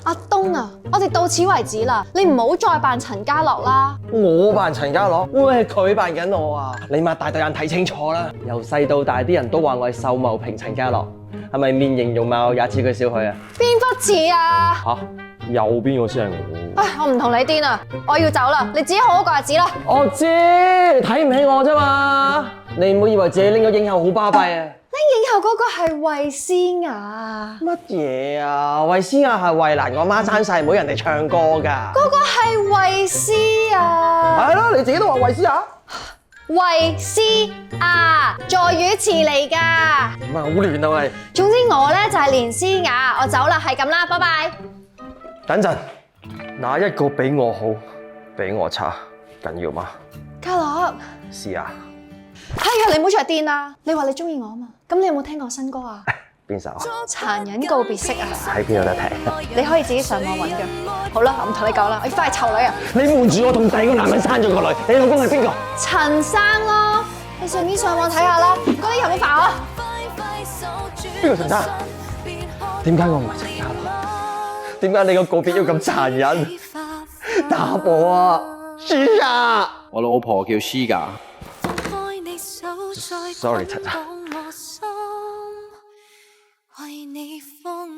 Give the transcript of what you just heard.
阿東啊，我哋到此為止啦，你唔好再扮陳家樂啦。我扮陳家樂，會係佢扮緊我啊！你擘大對眼睇清楚啦！由細到大啲人都話我係秀茂坪陳家樂，係咪面型容貌也似佢少許啊？邊忽似啊？吓，右邊個先係我。唉，我唔同你癲啦，我要走啦，你自己好好過日子啦。我知，睇唔起我啫嘛！你唔好以為自己拎咗影后好巴閉啊！拎影后嗰個係衛詩雅，乜嘢啊？衛詩雅係衛蘭我媽生細妹，人哋唱歌㗎。嗰個係衛詩雅。係咯，你自己都話衛詩雅。衛詩雅，助語詞嚟㗎。點啊？好亂啊喂！總之我咧就係連詩雅，我走啦，係咁啦，拜拜。等陣，哪一個比我好，比我差，緊要嗎？家樂，是啊。係啊，你唔好再癲啦！你話你中意我啊嘛？咁你有冇聽過新歌啊？邊首啊？殘忍告別式啊！喺邊有得聽？你可以自己上網揾㗎。好啦，我唔同你講啦，我要翻去湊女啊！你瞞住我同第二個男人生咗個女，你老公係邊個？陳生咯，你順便上網睇下啦。嗰啲人好煩啊！邊個陳生？點解我唔係陳家樂？點解你個告別要咁殘忍？打我啊！Shiga！我老婆叫 Shiga。Sorry，陳生。為你放